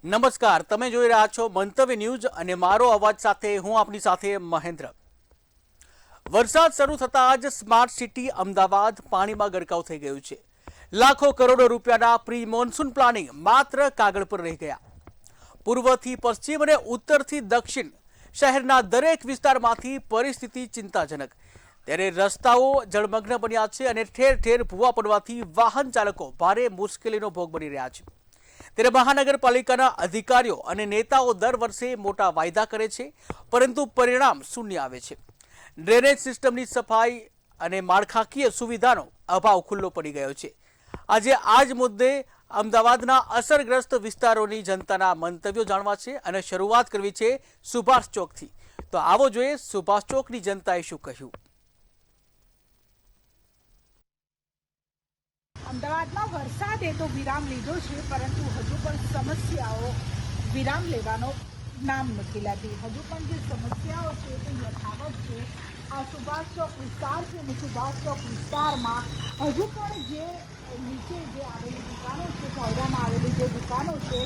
નમસ્કાર, તમે જોઈ રહ્યા છો મંતવ્ય ન્યૂઝ અને મારો અવાજ સાથે હું આપની સાથે મહેન્દ્ર। વરસાદ શરૂ થતાં જ સ્માર્ટ સિટી અમદાવાદ પાણીમાં ગરકાવ થઈ ગયું છે। લાખો કરોડો રૂપિયાના પ્રી મોન્સૂન પ્લાનિંગ માત્ર કાગળ પર રહી ગયા। પૂર્વથી પશ્ચિમ અને ઉત્તરથી દક્ષિણ શહેરના દરેક વિસ્તારમાંથી પરિસ્થિતિ ચિંતાજનક। ત્યારે રસ્તાઓ જળમગ્ન બન્યા છે અને ઠેર ઠેર ભૂવા પડવાથી વાહન ચાલકો ભારે મુશ્કેલીનો ભોગ બની રહ્યા છે। ત્યારે મહાનગરપાલિકાના અધિકારીઓ અને નેતાઓ દર વર્ષે મોટા વાયદા કરે છે, પરંતુ પરિણામ શૂન્ય આવે છે। ડ્રેનેજ સિસ્ટમની સફાઈ અને માળખાકીય સુવિધાનો અભાવ ખુલ્લો પડી ગયો છે। આજે આ જ મુદ્દે અમદાવાદના અસરગ્રસ્ત વિસ્તારોની જનતાના મંતવ્યો જાણવા છે અને શરૂઆત કરવી છે સુભાષ ચોકથી। તો આવો જોઈએ સુભાષ ચોકની જનતાએ શું કહ્યું। અમદાવાદમાં વરસાદે તો વિરામ લીધો છે, પરંતુ હજુ પણ સમસ્યાઓ વિરામ લેવાનો નામ નથી લેતી। હજુ પણ જે સમસ્યાઓ છે તે યથાવત છે। આ સુભાષ ચોક વિસ્તાર છે અને સુભાષ ચોક વિસ્તારમાં હજુ પણ જે નીચે જે આવેલી દુકાનો છે, કાયદામાં આવેલી જે દુકાનો છે,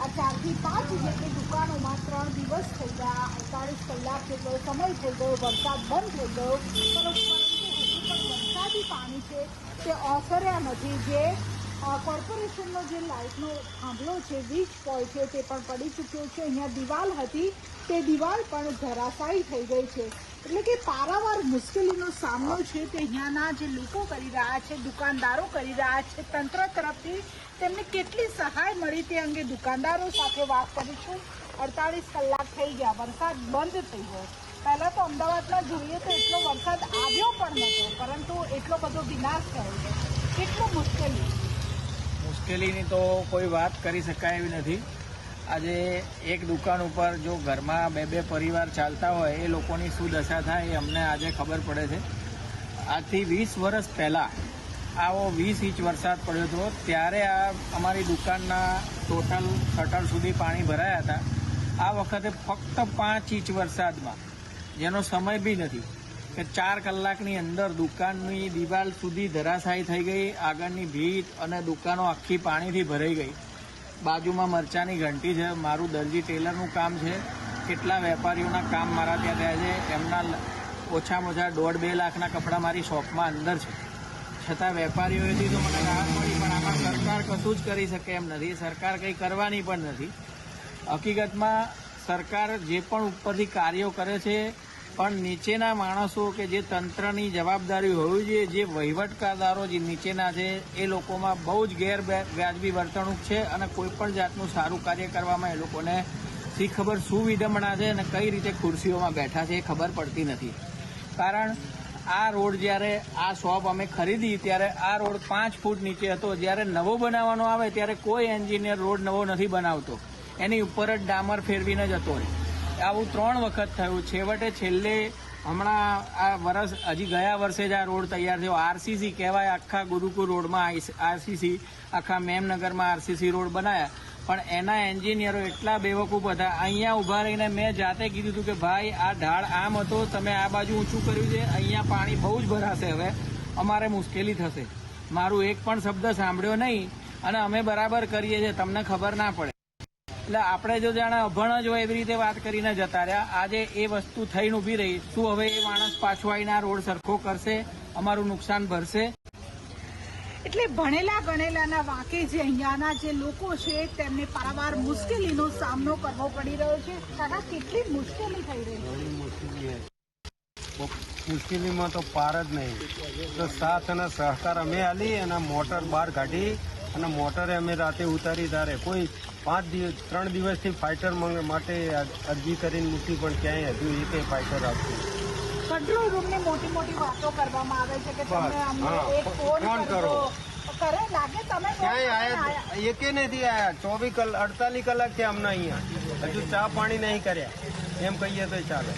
આ 4 થી 5 જેટલી દુકાનોમાં 3 દિવસ થઈ ગયા, 48 કલાક જેટલો સમય થઈ ગયો, વરસાદ બંધ થઈ ગયો, પરંતુ હજુ પણ વરસાદી પાણી છે તે ઓસર્યા નથી। જે કોર્પોરેશનનો જે લાઇટનો થાંભલો છે, વીજ પોલ છે, તે પણ પડી ચૂક્યો છે। અહીંયા દિવાલ હતી તે દિવાલ પણ ધરાશાયી થઈ ગઈ છે। એટલે કે પારાવાર મુશ્કેલીનો સામનો છે તે અહીંયાના જે લોકો કરી રહ્યા છે, દુકાનદારો કરી રહ્યા છે। તંત્ર તરફથી તેમને કેટલી સહાય મળી તે અંગે દુકાનદારો સાથે વાત કરીશું। 48 કલાક થઈ ગયા, વરસાદ બંધ થઈ ગયો। પહેલાં તો અમદાવાદમાં જોઈએ તો એટલો વરસાદ આવ્યો પણ નહોતો, પરંતુ એટલો બધો વિનાશ થયો છે। કેટલું મુશ્કેલીની તો કોઈ વાત કરી શકાય એવી નથી। આજે એક દુકાન ઉપર જો ઘરમાં બે પરિવાર ચાલતા હોય એ લોકોની શું દશા થાય એ અમને આજે ખબર પડે છે। આજથી 20 વર્ષ પહેલાં આવો 20 ઇંચ વરસાદ પડ્યો હતો, ત્યારે આ અમારી દુકાનના ટોટલ શટર સુધી પાણી ભરાયા હતા। આ વખતે ફક્ત 5 ઇંચ વરસાદમાં, જેનો સમય બી નથી કે 4 કલાકની અંદર દુકાનની દિવાલ સુધી ધરાશાયી થઈ ગઈ, આગળની ભીત અને દુકાનો આખી પાણીથી ભરાઈ ગઈ। બાજુમાં મરચાની ઘંટી છે, મારું દરજી ટેલરનું કામ છે, કેટલા વેપારીઓના કામ મારા ત્યાં થયા છે, એમના ઓછામાં ઓછા 1.5-2 લાખના કપડાં મારી શોપમાં અંદર છે। છતાં વેપારીઓએથી તો મને રાહત મળી, પણ આમાં સરકાર કશું જ કરી શકે એમ નથી। સરકાર કંઈ કરવાની પણ નથી। હકીકતમાં સરકાર જે પણ ઉપરથી કાર્યો કરે છે, પણ નીચેના માણસો કે જે તંત્રની જવાબદારી હોવી જોઈએ, જે વહીવટદારો જે નીચેના છે, એ લોકોમાં બહુ જ ગેરવ્યાજબી વર્તણૂક છે અને કોઈ પણ જાતનું સારું કાર્ય કરવામાં એ લોકોને શી ખબર શું વિડંબણા છે અને કઈ રીતે ખુરશીઓમાં બેઠા છે એ ખબર પડતી નથી। કારણ આ રોડ જ્યારે આ શોપ અમે ખરીદી ત્યારે આ રોડ 5 ફૂટ નીચે હતો। જ્યારે નવો બનાવવાનો આવે ત્યારે કોઈ એન્જિનિયર રોડ નવો નથી બનાવતો, એની ઉપર જ ડામર ફેરવીને જતો રહે। આવું 3 વખત થયું। છેલ્લે હમણાં આ વર્ષ હજી ગયા વર્ષે જ આ રોડ તૈયાર થયો। આરસીસી કહેવાય, આખા ગુરુકુળ રોડમાં આરસીસી, આખા મેમનગરમાં આરસીસી રોડ બનાવ્યા, પણ એના એન્જિનિયરો એટલા બેવકૂફ હતા। અહીંયા ઊભા રહીને મેં જાતે કીધું હતું કે ભાઈ આ ઢાળ આમ હતો, તમે આ બાજુ ઊંચું કર્યું છે, અહીંયા પાણી બહુ જ ભરાશે, હવે અમારે મુશ્કેલી થશે। મારું એક પણ શબ્દ સાંભળ્યો નહીં અને અમે બરાબર કરીએ છીએ, તમને ખબર ના પડે। એટલે આપણે જો જાણે અભણ જ હોય એવી રીતે વાત કરીને જતા રહ્યા। આજે એ વસ્તુ થઈને ઊભી રહી, શું હવે એ માણસ પાછો આવીને આ રોડ સરખો કરશે, અમારું નુકસાન ભરશે? એટલે ભણેલા ગણેલાના વાંકે જે અહીંયાના જે લોકો છે તેમને પારાવાર મુશ્કેલીનો સામનો કરવો પડી રહ્યો છે। કાકા, કેટલી મુશ્કેલી થઈ રહી છે? મુશ્કેલીમાં તો પાર જ નહીં। તો સાથ અને સહકાર અમે આલી અને મોટર બહાર કાઢી અને મોટરે અમે રાતે ઉતારી, તારે કોઈ 3 દિવસથી ફાઇટર માટે અરજી કરીને મૂકી, પણ ક્યાંય હજુ એક ફાઇટર આપતું। કંટ્રોલ રૂમની મોટી વાતો કરવામાં આવે છે કે તમે અમને એક ફોન કરો, કરે લાગે તમે ક્યાંય આયા એકે નથી આયા। 48 કલાક છે અમને અહીંયા, હજુ ચા પાણી નહીં કર્યા એમ કહીએ તો ચાલે।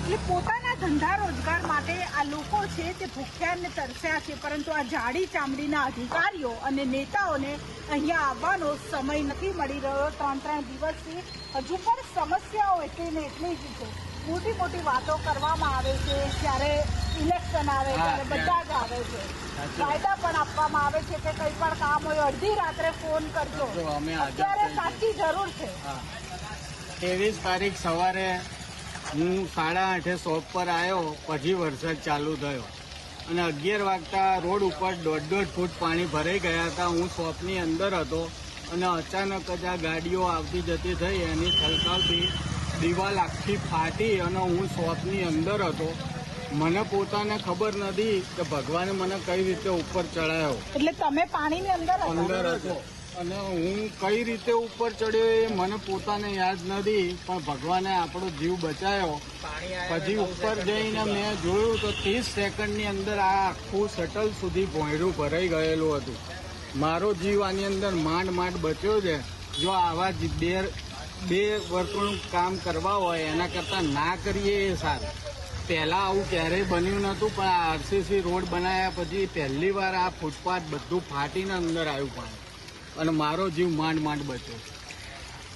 એટલે પોતાના ધંધા રોજગાર માટે આ લોકો છે તે ભૂખ્યા ને તરસ્યા છે, પરંતુ આ જાડી ચામડીના અધિકારીઓ અને નેતાઓને અહીંયા આવવાનો સમય નથી મળી રહ્યો। 3 દિવસથી હજુ પણ સમસ્યાઓ એટલી ને એટલી જ છે। મોટી વાતો કરવામાં આવે છે, જ્યારે ઇલેક્શન આવે ત્યારે બધા જ આવે છે, વાયદા પણ આપવામાં આવે છે કે કંઈ પણ કામ હોય અડધી રાત્રે ફોન કરજો. જો અમે હાજર અત્યારે થઈ સાચી જરૂર છે. 23 તારીખ સવારે હું 8:30 શોપ પર આવ્યો, પછી વરસાદ ચાલુ થયો અને 11 વાગતા રોડ ઉપર 1.5 ફૂટ પાણી ભરાઈ ગયા હતા. હું શોપની અંદર હતો અને અચાનક જ આ ગાડીઓ આવતી જતી થઈ, એની છલકાવથી દિવાલ આખી ફાટી અને હું શોપની અંદર હતો. મને પોતાને ખબર નથી કે ભગવાને મને કઈ રીતે ઉપર ચડાયો. એટલે તમે પાણીની અંદર હતા? અંદર હતો અને હું કઈ રીતે ઉપર ચડ્યો એ મને પોતાને યાદ નથી, પણ ભગવાને આપણો જીવ બચાવ્યો. પછી ઉપર જઈને મેં જોયું તો 30 સેકન્ડની અંદર આ આખું શટલ સુધી ભોંયરું ભરાઈ ગયેલું હતું. મારો જીવ આની અંદર માંડ બચ્યો છે. જો આવા જ બે વર્તુળનું કામ કરવા હોય એના કરતાં ના કરીએ એ સારું. પહેલાં આવું ક્યારેય બન્યું નહોતું, પણ આ આરસીસી રોડ બનાવ્યા પછી પહેલી વાર આ ફૂટપાથ બધું ફાટીને અંદર આવ્યું પાણી અને મારો જીવ માંડ બચ્યો.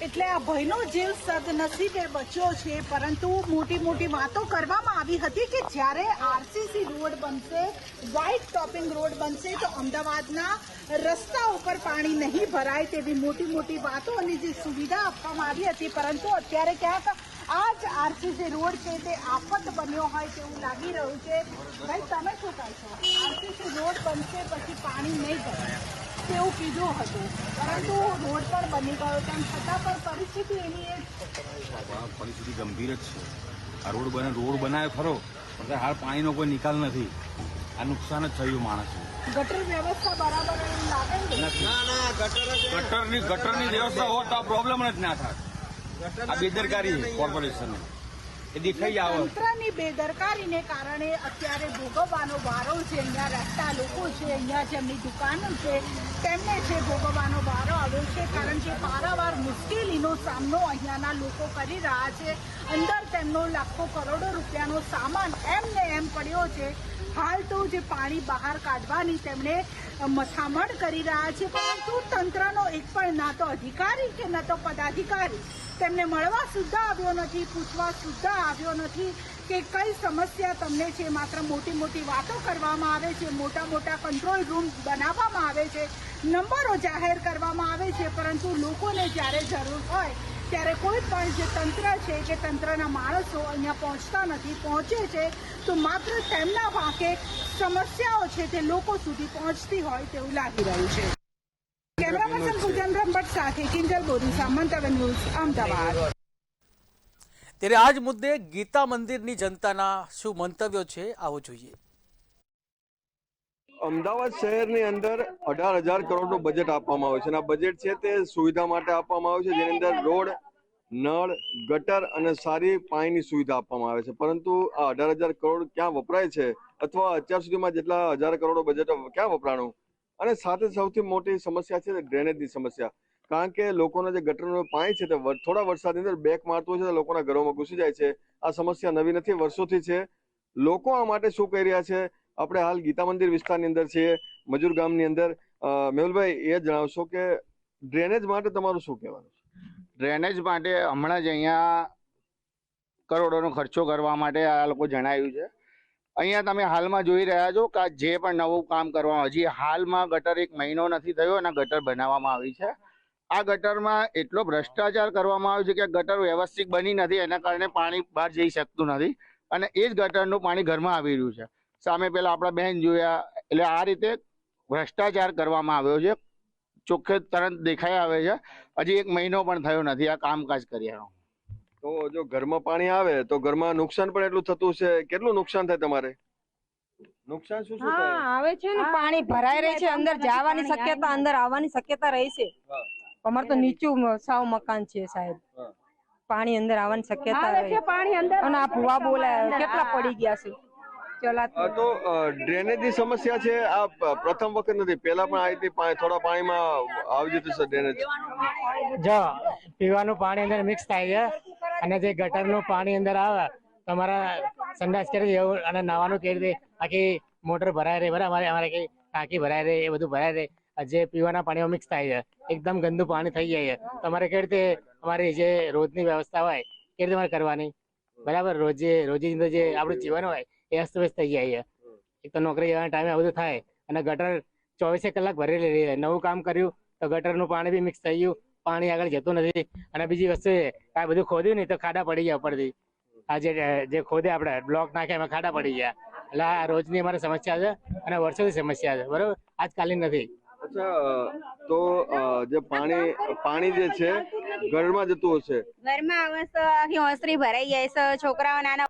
એટલે આ ભાઈનો જીવ સદનસીબે બચ્યો છે, પરંતુ મોટી વાતો કરવામાં આવી હતી કે જ્યારે આરસીસી રોડ બનશે, વ્હાઇટ ટોપિંગ રોડ બનશે તો અમદાવાદના રસ્તા ઉપર પાણી નહીં ભરાય તેવી મોટી વાતો અને જે સુવિધા આપવામાં આવી હતી. પરંતુ અત્યારે ક્યાંક આ જ આરસીસી રોડ છે તે આફત બન્યો હોય તેવું લાગી રહ્યું છે. ભાઈ તમે શું કહેશો? આરસીસી રોડ બનશે પછી પાણી નહીં ભરાય તેવું કીધું હતું, પરંતુ રોડ પણ બની ગયો, તેમ છતાં પણ પરિસ્થિતિ એની પરિસ્થિતિ ગંભીર જ છે. આ રોડ બનાવ્યો ખરો, પણ હાલ પાણીનો કોઈ નિકાલ નથી. આ નુકસાન જ થયું માણસને. ગટર વ્યવસ્થા બરાબર એવું લાગે છે? ગટરની વ્યવસ્થા હોત તો આ પ્રોબ્લેમ જ ના થાય. આ બેદરકારી કોર્પોરેશન એ દેખાઈ આવે. તંત્રની બેદરકારીને કારણે અત્યારે ભોગવવાનો વારો છે. અહીંયા રહેતા લોકો છે, અહીંયા જેમની દુકાનો છે તેમને છે ભોગવવાનો વારો આવ્યો છે, કારણ કે પારાવાર મુશ્કેલીનો સામનો અહીંયાના લોકો કરી રહ્યા છે. અંદર તેમનો લાખો કરોડો રૂપિયાનો સામાન એમને એમ પડ્યો છે. હાલ તો જે પાણી બહાર કાઢવાની તેમણે મથામણ કરી રહ્યા છે, પરંતુ તંત્રનો એક પણ ના તો અધિકારી કે ન તો પદાધિકારી તેમને મળવા સુદ્ધા આવ્યો નથી, પૂછવા સુદ્ધા આવ્યો નથી કે કઈ સમસ્યા તમને છે. માત્ર મોટી વાતો કરવામાં આવે છે, મોટા કંટ્રોલ રૂમ બનાવવામાં આવે છે, નંબરો જાહેર કરવામાં આવે છે, પરંતુ લોકોને જ્યારે જરૂર હોય ત્યારે કોઈ પણ જે તંત્ર છે કે તંત્રના માણસો અહીંયા પહોંચતા નથી. પહોંચે છે તો માત્ર તેમના વાંકે સમસ્યાઓ છે તે લોકો સુધી પહોંચતી હોય તેવું લાગી રહ્યું છે. કેમેરા પર્સન પૂજન બ્રહ્મભટ્ટ સાથે કિંજલ બોરીસા, મંતવ્ય ન્યૂઝ, અમદાવાદ. ત્યારે આ જ મુદ્દે ગીતા મંદિરની જનતાના શું મંતવ્યો છે, આવો જોઈએ. અમદાવાદ શહેરની અંદર 18,000 કરોડનું બજેટ આપવામાં આવ્યું છે અને આ બજેટ છે તે સુવિધા માટે આપવામાં આવ્યું છે, જેની અંદર રોડ, નળ, ગટર અને સારી પાણીની સુવિધા આપવામાં આવે છે. પરંતુ આ 18,000 કરોડ ક્યાં વપરાય છે, અથવા અત્યાર સુધીમાં જેટલા 1,000 કરોડ બજેટ ક્યાં વપરાણું? અને સાથે સૌથી મોટી સમસ્યા છે ડ્રેનેજની સમસ્યા. કારણ કે લોકોનો જે ગટરનું પાણી છે તે થોડા વરસાદની અંદર બેક મારતું હોય છે તો લોકોના ઘરોમાં ઘૂસી જાય છે. આ સમસ્યા નવી નથી, વર્ષોથી છે. લોકો આ માટે શું કહી રહ્યા છે? આપણે હાલ ગીતા મંદિર વિસ્તારની અંદર છીએ, મજૂર ગામની અંદર. મેહુલભાઈ, એ જણાવશો કે ડ્રેનેજ માટે તમારું શું કહેવાનું છે? ડ્રેનેજ માટે હમણાં જ અહીંયા કરોડોનો ખર્ચો કરવા માટે આ લોકો જણાવ્યું છે. અહીંયા તમે હાલમાં જોઈ રહ્યા છો કે જે પણ નવું કામ કરવામાં, હજી હાલમાં ગટર 1 મહિનો નથી થયો અને ગટર બનાવવામાં આવી છે. આ ગટરમાં એટલો ભ્રષ્ટાચાર કરવામાં આવ્યો છે કે ગટર વ્યવસ્થિત બની નથી, એના કારણે પાણી બહાર જઈ શકતું નથી અને એ જ ગટરનું પાણી ઘરમાં આવી રહ્યું છે. સામે પેલા આપણા બહેન જોયા, એટલે આ રીતે ભ્રષ્ટાચાર કરવામાં આવ્યો છે. ચોખ્ખે તરત દેખાઈ આવે છે. હજી 1 મહિનો પણ થયો નથી આ કામકાજ કર્યાનો. તો જો ઘરમાં પાણી આવે તો ઘરમાં નુકસાન પણ એટલું થતું છે. કેટલું નુકસાન થાય તમારે? નુકસાન શું થાય? આવે છે ને, પાણી ભરાઈ રહી છે, અંદર જવાની શક્યતા, અંદર આવવાની શક્યતા રહી છે. અમારે તો નીચું સાવ મકાન છે સાહેબ, પાણી અંદર આવવાની શક્યતા રહી છે. અને આ ભૂવા બોલાય કેટલા પડી ગયા છે. તો ડ્રેનેજની સમસ્યા છે, આ પ્રથમ વખત નથી, પહેલા પણ આવી હતી, થોડા પાણીમાં આવી જતું છે ડ્રેનેજ. જો પીવાનું પાણી અંદર મિક્સ થાય છે અને જે ગટરનું પાણી અંદર આવે તમારા સંડાસ કરી એવું અને નાવાનું કેવી રીતે આખી મોટર ભરાય રહે, બરાબર, અમારે કઈ ટાંકી ભરાય રહે, એ બધું ભરાય રહે. જે પીવાના પાણીમાં મિક્સ થાય છે, એકદમ ગંદુ પાણી થઈ જાય છે. તમારે કેવી રીતે અમારી જે રોજની વ્યવસ્થા હોય કેવી રીતે કરવાની, બરાબર? રોજિંદા જે આપણું જીવન હોય એ અસ્તવ્યસ્ત થઈ જાય છે. એક તો નોકરી જવાના ટાઈમે આ બધું થાય અને ગટર 24 કલાક ભરેલી રહે. નવું કામ કર્યું તો ગટરનું પાણી બી મિક્સ થઈ ગયું, પાણી આગળ જતું નથી. અને બીજી વસ્તુ આ બધું ખોદ્યું નહીં તો ખાડા પડી ગયા ઉપરથી. આ જે ખોદે આપણે બ્લોક નાખ્યા એમાં ખાડા પડી ગયા. એટલે આ રોજની અમારી સમસ્યા છે અને વર્ષોથી સમસ્યા છે, બરોબર, આજકાલની નથી. અચ્છા, તો જે પાણી જે છે ઘરમાં જતું હશે, ઘરમાં આવે છે, આખી ઓસરી ભરાઈ જાય છે, છોકરાઓ નાના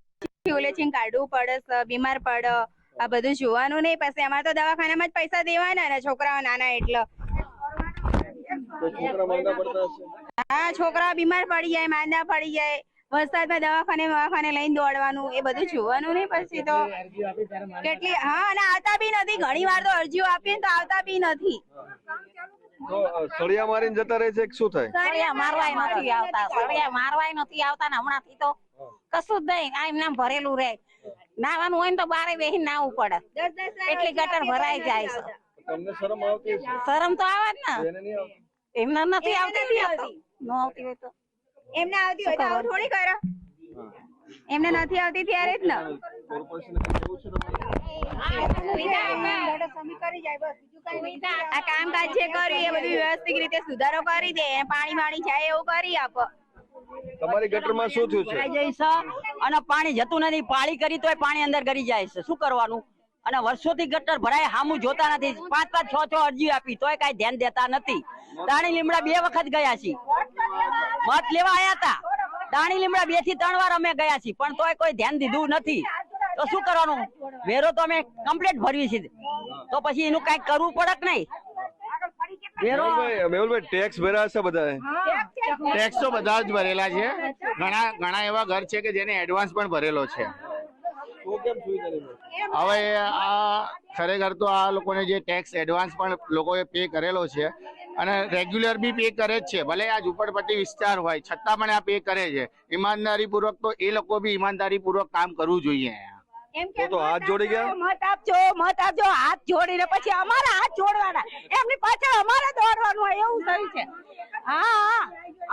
ઓલે છે, કાઢવું પડે છે, બીમાર પડે, આ બધું જોવાનું નહીં. પછી અમારે તો દવાખાનામાં જ પૈસા દેવાના ને, છોકરાઓ નાના એટલે. તો છોકરા માંદા પડતા હશે. હા, છોકરાઓ બીમાર પડી જાય, માંદા પડી જાય, વરસાદમાં દવાખાને લઈને દોડવાનું, એ બધું જોવાનું નહીં. પછી તો કેટલી અને આવતા બી નથી. ઘણી વાર તો અરજીઓ આપીએ તો આવતા બી નથી. તો સળિયા મારીને જતા રહે છે કે શું થાય? સળિયા મારવાય નથી આવતા ને હમણાંથી તો કશું જ નહીં. આ એમને ભરેલું રહે. નાવાનું હોય ને તો બારે બેહીને નાવું પડે, એટલી ગટર ભરાઈ જાય છે. તમને શરમ આવતી છે? શરમ તો આવે જ ને. એને નહીં આવતી? એમને નથી આવતી. ન આવતી હોય તો એમને આવતી હોય તો આવું થોડી કરો. એમને નથી આવતી ત્યારે જ ને. કોર્પોરેશને કેવું છે આ કામકાજ જે કર્યું એ બધું વ્યવસ્થિત રીતે સુધારો કરી દે, પાણી જાય એવું કરી આપો. તમારી ગટરમાં શું થયું છે? અને પાણી જતું નથી. પાળી કરી તોય પાણી અંદર ગરી જાય છે. શું કરવાનું? અને વર્ષોથી ગટર ભરાય, હામું જોતા નથી. 5-5, 6-6 અરજી આપી તોય કઈ ધ્યાન દેતા નથી. દાણી લીમડા 2 વખત ગયા છીએ, મત લેવા આયા હતા. દાણી લીમડા 2 થી 3 વાર અમે ગયા છીએ, પણ તોય કોઈ ધ્યાન દીધું નથી. તો શું કરવાનું? વેરો તો અમે કમ્પ્લીટ ભરવી છે, તો પછી એનું કઈક કરવું પડે કે નહીં? મેહુલભાઈ, ટેક્સ ભર્યા છે બધાએ? ટેક્સ તો બધા જ ભરેલા છે. ઘણા એવા ઘર છે કે જેને એડવાન્સ પણ ભરેલો છે. હવે આ ખરેખર તો આ લોકોને જે ટેક્સ એડવાન્સ પણ લોકોએ પે કરેલો છે અને રેગ્યુલર બી પે કરે જ છે. ભલે આ ઝુંપડપટ્ટી વિસ્તાર હોય છતાં પણ આ પે કરે છે ઈમાનદારી પૂર્વક. તો એ લોકો બી ઈમાનદારી પૂર્વક કામ કરવું જોઈએ. તો હાથ જોડી ગયા? મત આપજો, હાથ જોડીને પછી અમારા હાથ જોડવાના, એમની પાછળ અમારે દોડવાનું હોય એવું થયું છે. હા,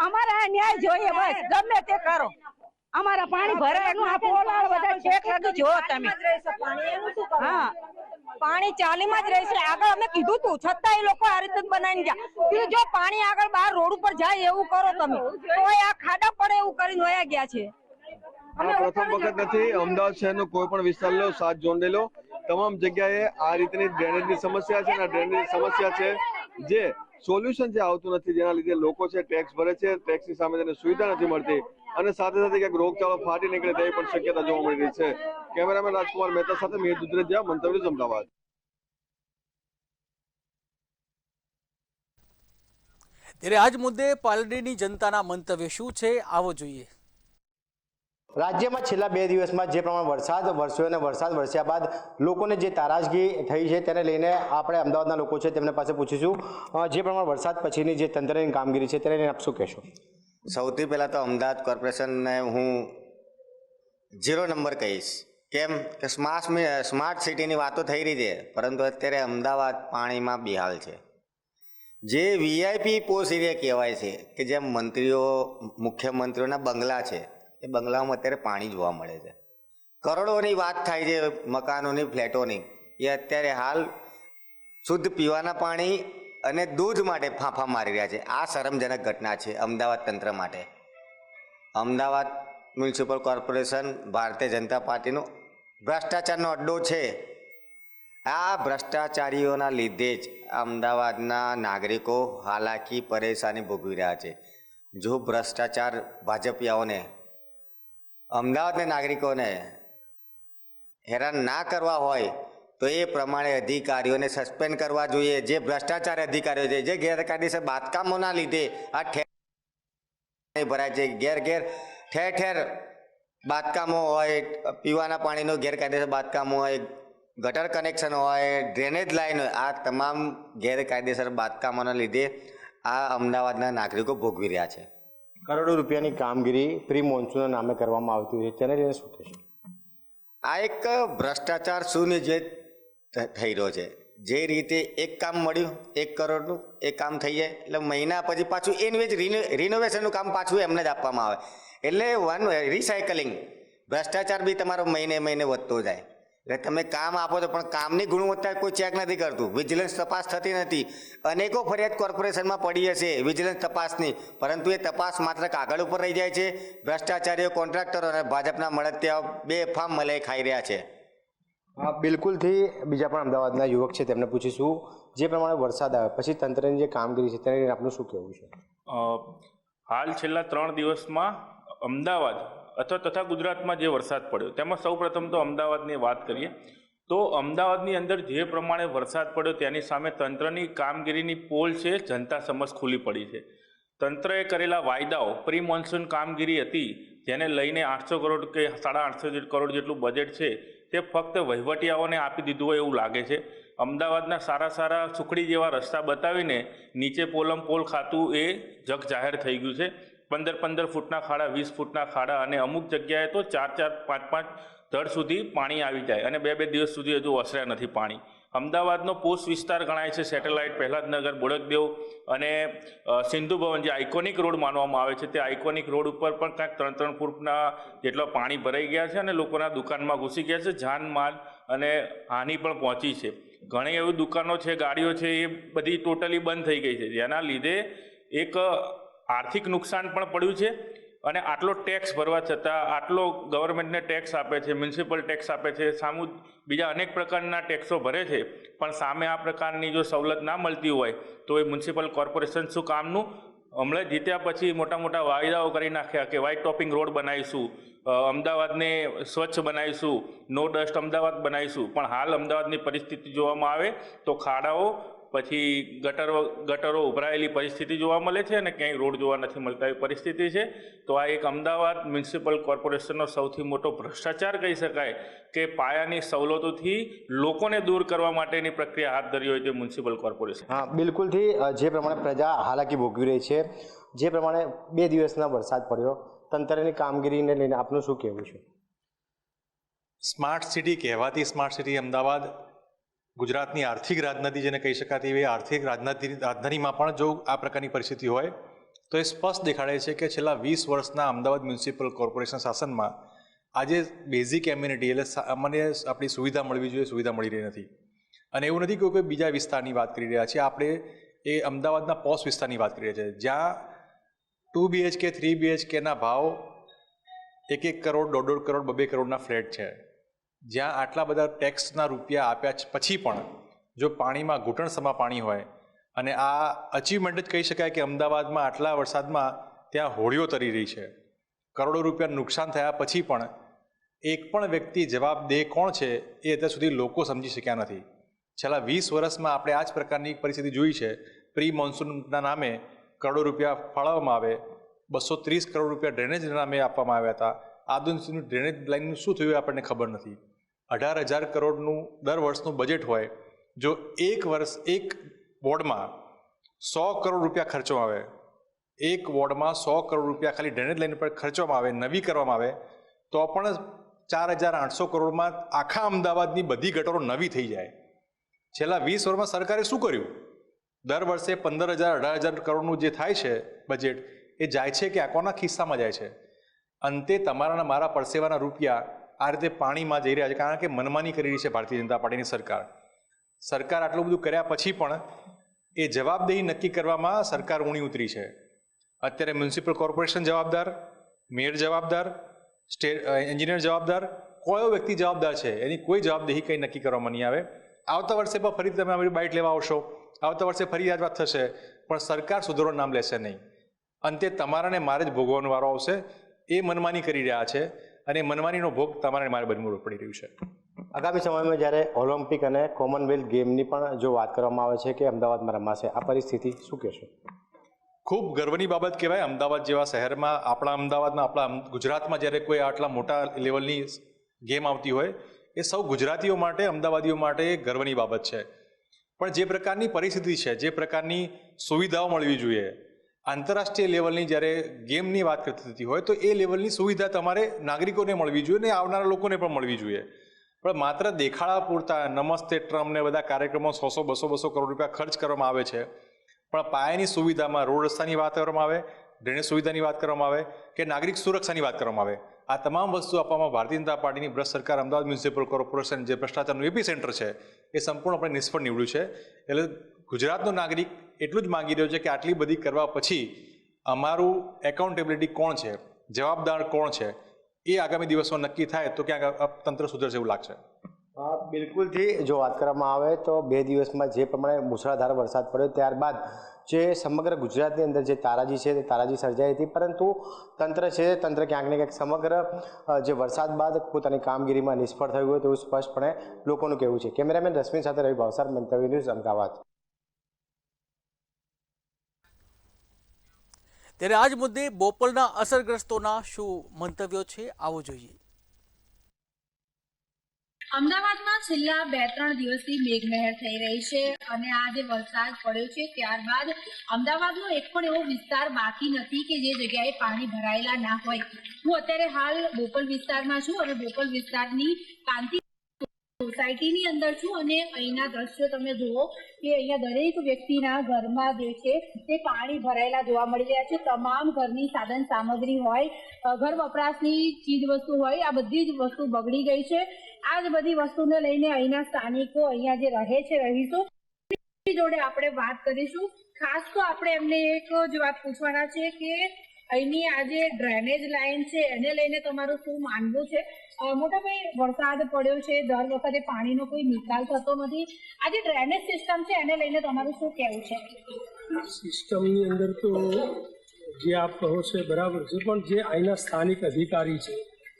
અમારે ન્યાય જોઈએ, બસ ગમે તે કરો. અમારા પાણી ભરેલું આ પોલાળ બધા ચેક લાગી જો તમે. હા, પાણી ચાલીમાં જ રહેશે. આગળ અમે કીધું તું, છતાં એ લોકો આ રીતે બનાવીને ગયા. જો પાણી આગળ બહાર રોડ ઉપર જાય એવું કરો તમે, તો આ ખાડા પડે એવું કરીને વયા ગયા છે. આ પ્રથમ વખત નથી. અમદાવાદ શહેરનો કોઈ પણ વિસ્તાર લો, 7 ઝોન લઈ લો, તમામ જગ્યાએ આ રીતની ડ્રેનેજની સમસ્યા છે. અને ડ્રેનેજની સમસ્યા છે જે સોલ્યુશન જે આવતું નથી, જેના લીધે લોકો છે ટેક્સ ભરે છે, ટેક્સની સામે તેને સુવિધા નથી મળતી અને સાથે સાથે ક્યાંક રોગચાળો ફાટી નીકળે તેવી પણ શક્યતા જોવા મળી રહી છે. કેમેરામેન રાજકુમાર મહેતા સાથે મિહિર દુધરેજા, મંતવ્ય ન્યૂઝ, અમદાવાદ. ત્યારે આજ મુદ્દે પાલડીની જનતાના મંતવ્ય શું છે, આવો જોઈએ. રાજ્યમાં છેલ્લા 2 દિવસમાં જે પ્રમાણે વરસાદ વરસ્યા બાદ લોકોને જે તારાજગી થઈ છે તેને લઈને આપણે અમદાવાદના લોકો છે તેમને પાસે પૂછીશું જે પ્રમાણે વરસાદ પછીની જે તંત્રની કામગીરી છે તેને લઈને આપ શું કહેશો? સૌથી પહેલાં તો અમદાવાદ કોર્પોરેશનને હું 0 નંબર કહીશ. કેમ કે સ્માર્ટ સિટીની વાતો થઈ રહી છે, પરંતુ અત્યારે અમદાવાદ પાણીમાં બેહાલ છે. જે વીઆઈપી પોસ્ટ એરિયા કહેવાય છે કે જેમ મુખ્યમંત્રીઓના બંગલા છે, એ બંગલાઓમાં અત્યારે પાણી જોવા મળે છે. કરોડોની વાત થાય છે મકાનોની, ફ્લેટોની, એ અત્યારે હાલ શુદ્ધ પીવાના પાણી અને દૂધ માટે ફાંફા મારી રહ્યા છે. આ શરમજનક ઘટના છે અમદાવાદ તંત્ર માટે. અમદાવાદ મ્યુનિસિપલ કોર્પોરેશન ભારતીય જનતા પાર્ટીનો ભ્રષ્ટાચારનો અડ્ડો છે. આ ભ્રષ્ટાચારીઓના લીધે જ અમદાવાદના નાગરિકો હાલાકી પરેશાની ભોગવી રહ્યા છે. જો ભ્રષ્ટાચાર ભાજપિયાઓને અમદાવાદના નાગરિકોને હેરાન ના કરવા હોય તો એ પ્રમાણે અધિકારીઓને સસ્પેન્ડ કરવા જોઈએ. જે ભ્રષ્ટાચાર અધિકારીઓ છે, જે ગેરકાયદેસર બાંધકામોના લીધે આ ભરાય છે, ઠેર ઠેર બાંધકામો હોય, પીવાના પાણીનો ગેરકાયદેસર બાંધકામો હોય, ગટર કનેક્શન હોય, ડ્રેનેજ લાઈન હોય, આ તમામ ગેરકાયદેસર બાંધકામોના લીધે આ અમદાવાદના નાગરિકો ભોગવી રહ્યા છે. કરોડો રૂપિયાની કામગીરી પ્રી મોન્સૂનના નામે કરવામાં આવતી હોય તેને લઈને શું થશે? આ એક ભ્રષ્ટાચાર સુનિયોજિત થઈ રહ્યો છે. જે રીતે એક કામ મળ્યું 1 કરોડનું, એ કામ થઈ જાય એટલે મહિના પછી પાછું રિનોવેશનનું કામ પાછું એમને જ આપવામાં આવે. એટલે રિસાયકલિંગ ભ્રષ્ટાચાર બી તમારો મહિને વધતો જાય. એટલે તમે કામ આપો છો પણ કામની ગુણવત્તા કોઈ ચેક નથી કરતું, વિજિલન્સ તપાસ થતી નથી. અનેકો ફરિયાદ કોર્પોરેશનમાં પડી હશે વિજિલન્સ તપાસની, પરંતુ એ તપાસ માત્ર કાગળ ઉપર રહી જાય છે. ભ્રષ્ટાચારીઓ, કોન્ટ્રાક્ટરો અને ભાજપના મળતિયાઓ બેફામ મલાઈ ખાઈ રહ્યા છે. બિલકુલથી બીજા પણ અમદાવાદના યુવક છે તેમને પૂછીશું, જે પ્રમાણે વરસાદ આવે પછી તંત્રની જે કામગીરી છે તેને લઈને આપનું શું કહેવું છે? હાલ છેલ્લા 3 દિવસમાં અમદાવાદ અથવા તથા ગુજરાતમાં જે વરસાદ પડ્યો તેમાં સૌપ્રથમ તો અમદાવાદની વાત કરીએ તો અમદાવાદની અંદર જે પ્રમાણે વરસાદ પડ્યો તેની સામે તંત્રની કામગીરીની પોલ છે જનતા સમક્ષ ખુલ્લી પડી છે. તંત્રએ કરેલા વાયદાઓ પ્રી મોન્સૂન કામગીરી હતી જેને લઈને 800 કરોડ કે 850 કરોડ જેટલું બજેટ છે તે ફક્ત વહીવટીયાઓને આપી દીધું હોય એવું લાગે છે. અમદાવાદના સારા સુખડી જેવા રસ્તા બતાવીને નીચે પોલ ખાતું એ જગ જાહેર થઈ ગયું છે. 15 ફૂટના ખાડા, 20 ફૂટના ખાડા અને અમુક જગ્યાએ તો 4 5 ધડ સુધી પાણી આવી જાય અને 2 દિવસ સુધી હજુ ઓસર્યા નથી પાણી. અમદાવાદનો પોસ્ટ વિસ્તાર ગણાય છે સેટેલાઇટ, પ્રહલાદનગર, બોડકદેવ અને સિંધુ ભવન જે આઇકોનિક રોડ માનવામાં આવે છે તે આઇકોનિક રોડ ઉપર પણ ક્યાંક 3 ફૂટના જેટલા પાણી ભરાઈ ગયા છે અને લોકોના દુકાનમાં ઘૂસી ગયા છે. જાનમાલ અને હાનિ પણ પહોંચી છે. ઘણી એવી દુકાનો છે, ગાડીઓ છે, એ બધી ટોટલી બંધ થઈ ગઈ છે, જેના લીધે એક આર્થિક નુકસાન પણ પડ્યું છે. અને આટલો ટેક્સ ભરવા છતાં, આટલો ગવર્મેન્ટને ટેક્સ આપે છે, મ્યુનિસિપલ ટેક્સ આપે છે, સામુ બીજા અનેક પ્રકારના ટેક્સો ભરે છે, પણ સામે આ પ્રકારની જો સવલત ના મળતી હોય તો એ મ્યુનિસિપલ કોર્પોરેશન શું કામનું? હમણાં જીત્યા પછી મોટા વાયદાઓ કરી નાખ્યા કે વ્હાઇટ ટોપિંગ રોડ બનાવીશું, અમદાવાદને સ્વચ્છ બનાવીશું, નો ડસ્ટ અમદાવાદ બનાવીશું, પણ હાલ અમદાવાદની પરિસ્થિતિ જોવામાં આવે તો ખાડાઓ પછી ગટરો ઉભરાયેલી પરિસ્થિતિ જોવા મળે છે અને ક્યાંય રોડ જોવા નથી મળતા એવી પરિસ્થિતિ છે. તો આ એક અમદાવાદ મ્યુનિસિપલ કોર્પોરેશનનો સૌથી મોટો ભ્રષ્ટાચાર કહી શકાય કે પાયાની સવલતોથી લોકોને દૂર કરવા માટેની પ્રક્રિયા હાથ ધરી હોય તે મ્યુનિસિપલ કોર્પોરેશન. હા, બિલકુલથી જે પ્રમાણે પ્રજા હાલાકી ભોગવી રહી છે, જે પ્રમાણે 2 દિવસના વરસાદ પડ્યો, તંત્રની કામગીરીને લઈને આપનું શું કહેવું છે? સ્માર્ટ સિટી કહેવાતી સ્માર્ટ સિટી અમદાવાદ ગુજરાતની આર્થિક રાજધાની જેને કહી શકાતી એવી આર્થિક રાજધાનીમાં પણ જો આ પ્રકારની પરિસ્થિતિ હોય તો એ સ્પષ્ટ દેખાડે છે કે છેલ્લા 20 વર્ષના અમદાવાદ મ્યુનિસિપલ કોર્પોરેશન શાસનમાં આજે બેઝિક એમ્યુનિટી એટલે સામાન્ય આપણી સુવિધા મળવી જોઈએ, સુવિધા મળી રહી નથી. અને એવું નથી કે કોઈ બીજા વિસ્તારની વાત કરી રહ્યા છીએ, આપણે એ અમદાવાદના પોશ વિસ્તારની વાત કરી રહ્યા છીએ જ્યાં 2 BHK 3 BHKના ભાવ 1 કરોડ, 1.5 કરોડ, 2 કરોડના ફ્લેટ છે, જ્યાં આટલા બધા ટેક્સના રૂપિયા આપ્યા પછી પણ જો પાણીમાં ઘૂંટણસમા પાણી હોય અને આ અચીવમેન્ટ જ કહી શકાય કે અમદાવાદમાં આટલા વરસાદમાં ત્યાં હોળીઓ તરી રહી છે. કરોડો રૂપિયા નુકસાન થયા પછી પણ એક પણ વ્યક્તિ જવાબદેહ કોણ છે એ અત્યાર સુધી લોકો સમજી શક્યા નથી. છેલ્લા 20 વર્ષમાં આપણે આ જ પ્રકારની પરિસ્થિતિ જોઈ છે. પ્રી મોન્સૂનના નામે કરોડો રૂપિયા ફાળવવામાં આવે, 230 કરોડ રૂપિયા ડ્રેનેજના નામે આપવામાં આવ્યા હતા. આદિવાસીનું ડ્રેનેજ લાઇનનું શું થયું આપણને ખબર નથી. 18,000 કરોડનું દર વર્ષનું બજેટ હોય, જો એક વોર્ડમાં 100 કરોડ રૂપિયા ખર્ચવામાં આવે, એક વોર્ડમાં 100 કરોડ રૂપિયા ખાલી ડ્રેનેજ લાઇન પર ખર્ચવામાં આવે, નવી કરવામાં આવે, તો પણ 4,800 કરોડમાં આખા અમદાવાદની બધી ગટરો નવી થઈ જાય. છેલ્લા 20 વર્ષમાં સરકારે શું કર્યું? દર વર્ષે 15,000 18,000 કરોડનું જે થાય છે બજેટ, એ જાય છે કે કોના ખિસ્સામાં જાય છે? અંતે તમારા મારા પરસેવાના રૂપિયા આ રીતે પાણીમાં જઈ રહ્યા છે, કારણ કે મનમાની કરી રહી છે ભારતીય જનતા પાર્ટીની સરકાર. સરકાર આટલું બધું કર્યા પછી પણ એ જવાબદેહી નક્કી કરવામાં સરકાર ઊણી ઉતરી છે. અત્યારે મ્યુનિસિપલ કોર્પોરેશન જવાબદાર, મેયર જવાબદાર, સ્ટેટ એન્જિનિયર જવાબદાર, કયો વ્યક્તિ જવાબદાર છે એની કોઈ જવાબદેહી કંઈ નક્કી કરવામાં નહીં આવે. આવતા વર્ષે પણ ફરી તમે અમારી બાઇટ લેવા આવશો, આવતા વર્ષે ફરી આ જ વાત થશે, પણ સરકાર સુધારવાનું નામ લેશે નહીં. અંતે તમારાને મારે જ ભોગવવાનો વારો આવશે. એ મનમાની કરી રહ્યા છે અને મનમાનીનો ભોગ તમારે મારે બનવું પડી રહ્યું છે. આગામી સમયમાં જ્યારે ઓલિમ્પિક અને કોમનવેલ્થ ગેમની પણ જો વાત કરવામાં આવે છે કે અમદાવાદમાં રમાશે, આ પરિસ્થિતિ શું કહેશો? ખૂબ ગર્વની બાબત કહેવાય. અમદાવાદ જેવા શહેરમાં, આપણા અમદાવાદમાં, આપણા ગુજરાતમાં જ્યારે કોઈ આટલા મોટા લેવલની ગેમ આવતી હોય એ સૌ ગુજરાતીઓ માટે, અમદાવાદીઓ માટે ગર્વની બાબત છે. પણ જે પ્રકારની પરિસ્થિતિ છે, જે પ્રકારની સુવિધાઓ મળવી જોઈએ, આંતરરાષ્ટ્રીય લેવલની જ્યારે ગેમની વાત થતી હોય તો એ લેવલની સુવિધા તમારે નાગરિકોને મળવી જોઈએ અને આવનારા લોકોને પણ મળવી જોઈએ. પણ માત્ર દેખાડા પૂરતા નમસ્તે ટ્રમ્પ ને બધા કાર્યક્રમો 100-200 કરોડ રૂપિયા ખર્ચ કરવામાં આવે છે, પણ પાયાની સુવિધામાં રોડ રસ્તાની વાત કરવામાં આવે, ડ્રેનેજ સુવિધાની વાત કરવામાં આવે કે નાગરિક સુરક્ષાની વાત કરવામાં આવે, આ તમામ વસ્તુ આપવામાં ભારતીય જનતા પાર્ટીની ભ્રષ્ટ સરકાર અમદાવાદ મ્યુનિસિપલ કોર્પોરેશન જે ભ્રષ્ટાચારનું એપી સેન્ટર છે એ સંપૂર્ણપણે નિષ્ફળ નીવડ્યું છે. એટલે ગુજરાતનો નાગરિક એટલું જ માંગી રહ્યો છે કે આટલી બધી કરવા પછી અમારું એકાઉન્ટેબિલિટી કોણ છે, જવાબદાર કોણ છે, એ આગામી દિવસમાં નક્કી થાય તો ક્યાંક તંત્ર સુધરશે એવું લાગશે. બિલકુલથી જો વાત કરવામાં આવે તો 2 દિવસમાં જે પ્રમાણે મુશળધાર વરસાદ પડ્યો ત્યારબાદ જે સમગ્ર ગુજરાતની અંદર જે તારાજી છે તે તારાજી સર્જાઈ હતી, પરંતુ તંત્ર ક્યાંક ને ક્યાંક સમગ્ર જે વરસાદ બાદ પોતાની કામગીરીમાં નિષ્ફળ થયું હોય તેવું સ્પષ્ટપણે લોકોનું કહેવું છે. કેમેરામેન રશ્મિન સાથે રવિ ભાવસાર, મંતવ્ય ન્યૂઝ, અમદાવાદ. ત્યારે આજ મુદ્દે બોપલના અસરગ્રસ્તોના શું મંતવ્યો છે, આવો જોઈએ. અમદાવાદમાં છેલ્લા 2-3 દિવસથી મેઘમહેર થઈ રહી છે અને આ જે વરસાદ પડ્યો છે ત્યારબાદ અમદાવાદનો એક પણ એવો વિસ્તાર બાકી નથી કે જે જગ્યાએ પાણી ભરાયેલા ના હોય. હું અત્યારે હાલ બોપલ વિસ્તારમાં છું અને બોપલ વિસ્તારની કાંતિ સોસાયટીની અંદર છું અને અહીંના દ્રશ્યો તમે જુઓ કે અહીંયા દરેક વ્યક્તિના ઘરમાં જે છે તે પાણી ભરાયેલા જોવા મળી રહ્યા છે. તમામ ઘરની સાધન સામગ્રી હોય, ઘર વપરાશની ચીજ વસ્તુ હોય, આ બધી જ વસ્તુ બગડી ગઈ છે. આ જ બધી વસ્તુને લઈને અહીંના સ્થાનિકો, અહીંયા જે રહે છે રહીશો જોડે આપણે વાત કરીશું. ખાસ તો આપણે એમને એક જ વાત પૂછવાના છે કે અહીંની આ જે ડ્રેનેજ લાઈન છે એને લઈને તમારું શું માનવું છે? મોટાભાઈ, વરસાદ પડ્યો છે, દર વખતે પાણીનો કોઈ નિકાલ થતો નથી. આ જે ડ્રેનેજ સિસ્ટમ છે એને લઈને તમારું શું કહેવું છે? સિસ્ટમની અંદર તો જે આપ કહો છો બરાબર છે, પણ જે અહીંના સ્થાનિક અધિકારી છે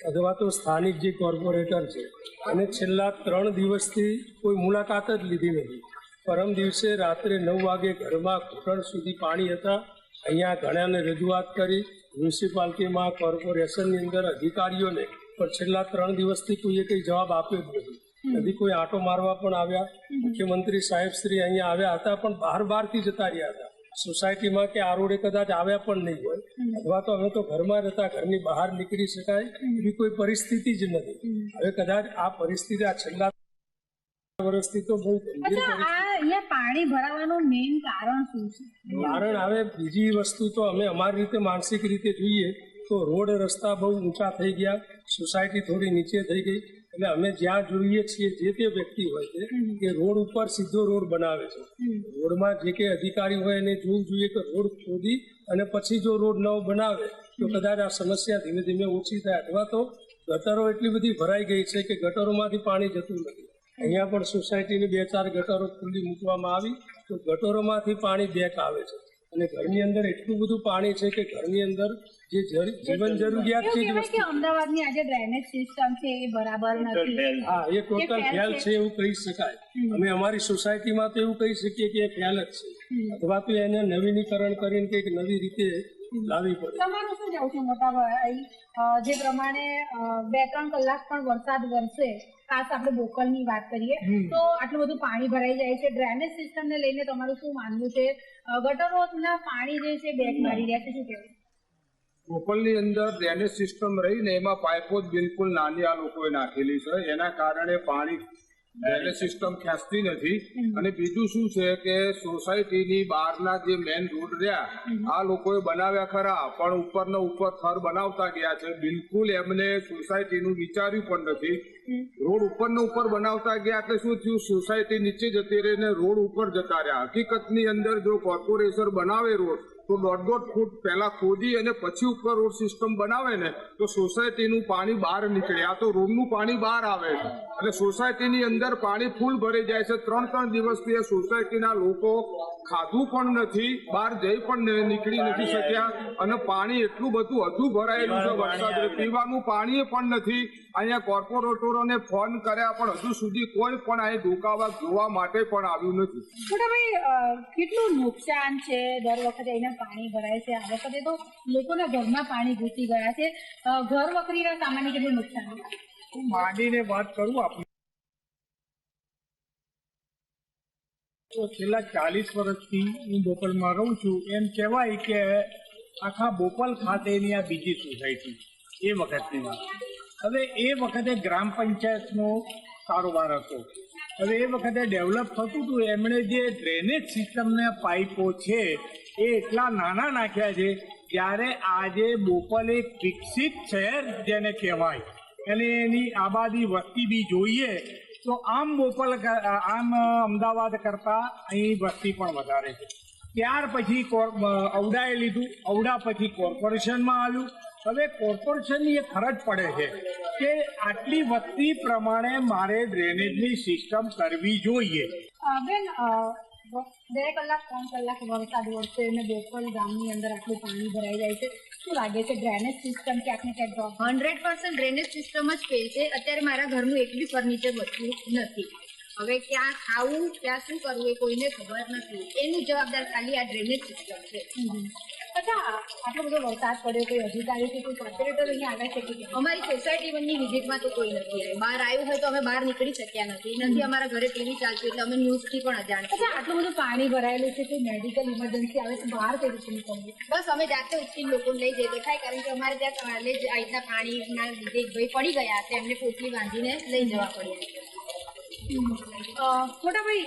અથવા તો સ્થાનિક જે કોર્પોરેટર છે એને છેલ્લા 3 દિવસથી કોઈ મુલાકાત જ લીધી નથી. પરમ દિવસે રાત્રે 9 વાગે ઘરમાં ઘૂંટણ સુધી પાણી હતા. અહીંયા ઘણાને રજૂઆત કરી, મ્યુનિસિપાલિટીમાં, કોર્પોરેશનની અંદર અધિકારીઓને, પણ છેલ્લા 3 દિવસથી કોઈએ કંઈ જવાબ આપ્યો જ નથી. કોઈ આંટો મારવા પણ આવ્યા, મુખ્યમંત્રી સાહેબ શ્રી અહીંયા આવ્યા હતા પણ બહારથી જતા રહ્યા હતા. સોસાયટીમાં કે આ રોડે કદાચ આવ્યા પણ નહીં હોય, અથવા તો અમે તો ઘરમાં હતા, ઘરની બહાર નીકળી શકાય એવી કોઈ પરિસ્થિતિ જ નથી. હવે કદાચ આ પરિસ્થિતિ આ છેલ્લા વર્ષથી તો બહુ અહીંયા પાણી ભરાવાનું મેઇન કારણ શું છે? કારણ હવે બીજી વસ્તુ તો અમે અમારી રીતે માનસિક રીતે જોઈએ તો રોડ રસ્તા બહુ ઊંચા થઈ ગયા, સોસાયટી થોડી નીચે થઈ ગઈ. એટલે અમે જ્યાં જોઈએ છીએ જે તે વ્યક્તિ હોય છે કે રોડ ઉપર સીધો રોડ બનાવે છે. રોડમાં જે કે અધિકારી હોય એને જોવું જોઈએ કે રોડ ખોદી અને પછી જો રોડ નવો બનાવે તો કદાચ આ સમસ્યા ધીમે ધીમે ઓછી થાય. અથવા તો ગટરો એટલી બધી ભરાઈ ગઈ છે કે ગટરોમાંથી પાણી જતું નથી. અહીંયા પણ સોસાયટીની 2-4 ગટરો ખુલ્લી મૂકવામાં આવી તો ગટરોમાંથી પાણી બેક આવે છે અને ઘરની અંદર એટલું બધું પાણી છે કે ઘરની અંદર જે જીવન જરૂરિયાત છે અમદાવાદની આજે ડ્રેનેજ સિસ્ટમ છે એ બરાબર નથી. હા, એ ટોટલ ફેલ છે એવું કહી શકાય. અમે અમારી સોસાયટીમાં તો એવું કહી શકીએ કે એ ફેલ જ છે, અથવા તો એને નવીનીકરણ કરીને કંઈક નવી રીતે લાવવી પડે. તમારું શું જવું છે મોટાભાઈ? જે પ્રમાણે 2-3 કલાક પણ વરસાદ વરસે, ખાસ આપણે બોપલની વાત કરીએ તો આટલું બધું પાણી ભરાઈ જાય છે. ડ્રેનેજ સિસ્ટમને લઈને તમારું શું માનવું છે? ગટરોના પાણી જે છે બેક મારી રહ્યા છે, શું કહેવું? બોપલની અંદર ડ્રેનેજ સિસ્ટમ રહીને એમાં પાઇપો જ બિલકુલ નાની આ લોકોએ નાખેલી છે, એના કારણે પાણી ડ્રેનેજ સિસ્ટમ ખેંચતી નથી. અને બીજું શું છે કે સોસાયટીની બહારના જે મેઇન રોડ રહ્યા આ લોકોએ બનાવ્યા ખરા, પણ ઉપરનો ઉપર થર બનાવતા ગયા છે. બિલકુલ એમને સોસાયટીનું વિચાર્યું પણ નથી. રોડ ઉપરનો ઉપર બનાવતા ગયા એટલે શું થયું, સોસાયટી નીચે જતી રહીને રોડ ઉપર જતા રહ્યા. હકીકતની અંદર જો કોર્પોરેશન બનાવે રોડ તો 1.5 ફૂટ પહેલા ખોદી અને પછી ઉપર રોડ સિસ્ટમ બનાવે ને તો સોસાયટીનું પાણી બહાર નીકળે. આ તો રોડનું પાણી બહાર આવે છે અને સોસાયટીની અંદર પાણી ફૂલ ભરાઈ જાય છે. 3 દિવસથી એ સોસાયટીના લોકો ખાધું પણ નથી, બહાર જઈ પણ નીકળી નથી શક્યા અને પાણી એટલું બધું હજુ ભરાયેલું છે. વરસાદ પીવાનું પાણી પણ નથી. અહીંયા કોર્પોરેટરોને ફોન કર્યા પણ હજુ સુધી કોઈ પણ અહીં ડોકાવા જોવા માટે પણ આવ્યું નથી. કેટલું નુકસાન છે દર વખતે અહીંયા પાણી ભરાય છે? આ વખતે તો લોકોના ઘરમાં પાણી ઘૂસી ગયા છે. ઘર વકરીના સામાન્ય કેટલું નુકસાન? હું માંડીને વાત કરું આપણે તો છેલ્લા 40 વર્ષથી હું બોપલમાં રહું છું. એમ કહેવાય કે આખા બોપલ ખાતેની આ બીજી સોસાયટી એ વખતની વાત. હવે એ વખતે ગ્રામ પંચાયતનો કારોબાર હતો. હવે એ વખતે ડેવલપ થતું હતું. એમણે જે ડ્રેનેજ સિસ્ટમના પાઇપો છે એ એટલા નાના નાખ્યા છે જ્યારે આજે બોપલ એક વિકસિત શહેર જેને કહેવાય અને એની આબાદી વસ્તી બી જોઈએ તો આમ અમદાવાદ કરતા અહીં વસ્તી પણ વધારે છે. ત્યાર પછી ઔડાએ લીધું, ઔડા પછી કોર્પોરેશનમાં આવ્યું. હવે કોર્પોરેશનની એક ફરજ પડે છે કે આટલી વસ્તી પ્રમાણે મારે ડ્રેનેજની સિસ્ટમ કરવી જોઈએ. બેન 2 કલાક 3 કલાક વરસાદ વરસે અને બોપલ ગામની અંદર આટલું પાણી ભરાઈ જાય છે, શું લાગે છે ડ્રેનેજ સિસ્ટમ ક્યાંક ને ક્યાંક 100% ડ્રેનેજ સિસ્ટમ જ ફેલ છે. અત્યારે મારા ઘરનું એક બી ફર્નિચર બચતું નથી. હવે ક્યાં ખાવું ક્યાં શું કરવું એ કોઈને ખબર નથી. એનું જવાબદાર ખાલી આ ડ્રેનેજ સિસ્ટમ છે. અચ્છા, આટલો બધો વરસાદ પડ્યો, કોઈ અધિકારી કે કોઈ કોર્પોરેટર અહીંયા આવે છે કે અમારી સોસાયટીની વિઝિટમાં તો કોઈ નથી આવ્યું. બહાર આવ્યું હોય તો અમે બહાર નીકળી શક્યા નથી. અમારા ઘરે ટીવી ચાલતું એટલે અમે ન્યૂઝથી પણ અજાણ. અચ્છા, આટલું બધું પાણી ભરાયેલું છે, કોઈ મેડિકલ ઇમરજન્સી આવે તો બહાર કઈ રીતે નીકળવું? બસ અમે જાતે ઉઠીને લોકોને લઈ જઈએ તો થાય, કારણ કે અમારે ત્યાં કાલે જ આ રીતના પાણીના લીધે એક ભાઈ પડી ગયા છે, એમને પોટલી બાંધીને લઈ જવા પડ્યા. મોટા ભાઈ,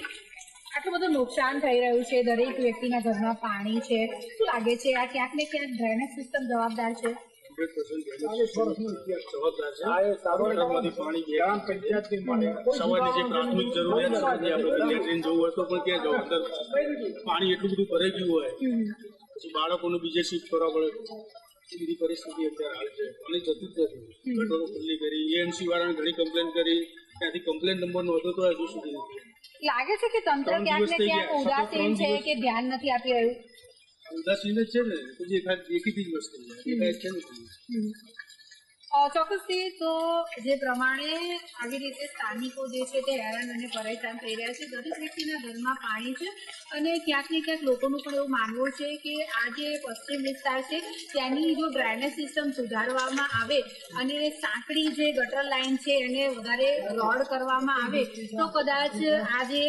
આટલું બધું નુકસાન થઈ રહ્યું છે, દરેક વ્યક્તિના ઘરમાં પાણી છે, શું લાગે છે આ ક્યાંક ને ક્યાંક ડ્રેનેજ સિસ્ટમ જવાબદાર છે? પાણી એટલું બધું ભરાઈ ગયું હોય પછી બાળકોને બીજે શિફ્ટ કરવા પડે, એ બધી પરિસ્થિતિ અત્યારે હાલ છે. પાણી જતું જ નથી. ગટરો ખુલ્લી કરી, એએમસી વાળાને ઘણી કમ્પ્લેન કરી, ત્યાંથી કમ્પ્લેન નંબર નહોતો તો હજુ સુધી નથી. લાગે છે કે તંત્ર ક્યાંક ને ક્યાંક ઉદાસીન છે કે ધ્યાન નથી આપી રહ્યું? ઉદાસીન જ છે ને, તો જે દેખીતી જ વસ્તુ છે ને. ચોક્કસથી તો જે પ્રમાણે આવી રીતે સ્થાનિકો જે છે તે હેરાન અને પરેશાન થઈ રહ્યા છે. દરેક વ્યક્તિના ઘરમાં પાણી છે અને ક્યાંક ને ક્યાંક લોકોનું પણ એવું માનવું છે કે આ જે પશ્ચિમ વિસ્તાર છે ત્યાંની જો ડ્રેનેજ સિસ્ટમ સુધારવામાં આવે અને સાંકડી જે ગટર લાઇન છે એને વધારે રોડ કરવામાં આવે તો કદાચ આ જે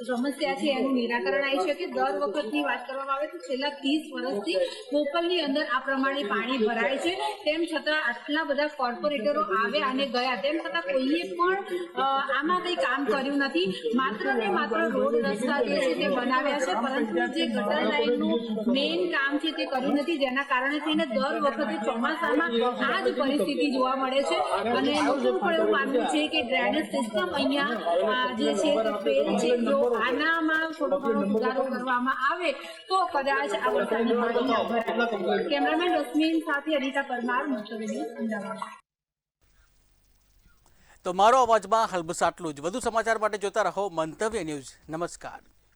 સમસ્યા છે એનું નિરાકરણ આવી શકે. દર વખતની વાત કરવામાં આવે તો છેલ્લા 30 વર્ષથી બોપલની અંદર આ પ્રમાણે પાણી ભરાય છે, તેમ છતાં આટલા બધા કોર્પોરેટરો આવ્યા અને ગયા, તેમ છતાં કોઈએ પણ આમાં કંઈ કામ કર્યું નથી. માત્ર ને માત્ર રોડ રસ્તા જે છે તે બનાવ્યા છે, પરંતુ જે ગટર લાઇનનું મેઇન કામ છે તે કર્યું નથી, જેના કારણે થઈને દર વખતે ચોમાસામાં આ જ પરિસ્થિતિ જોવા મળે છે. અને લોકોનું પણ એવું માનવું છે કે ડ્રેનેજ સિસ્ટમ અહીંયા જે છે તે ફેલ છે. જો આનામાં થોડો ઘણો સુધારો કરવામાં આવે તો કદાચ આ વરસાદની પાણી ભરાય. કેમેરામેન રશ્મિન સાથે અનિતા પરમાર, મંતવ્ય. તો મારો અવાજમાં હાલ બસ આટલું જ. વધુ સમાચાર માટે જોતા રહો મંતવ્ય ન્યૂઝ. નમસ્કાર.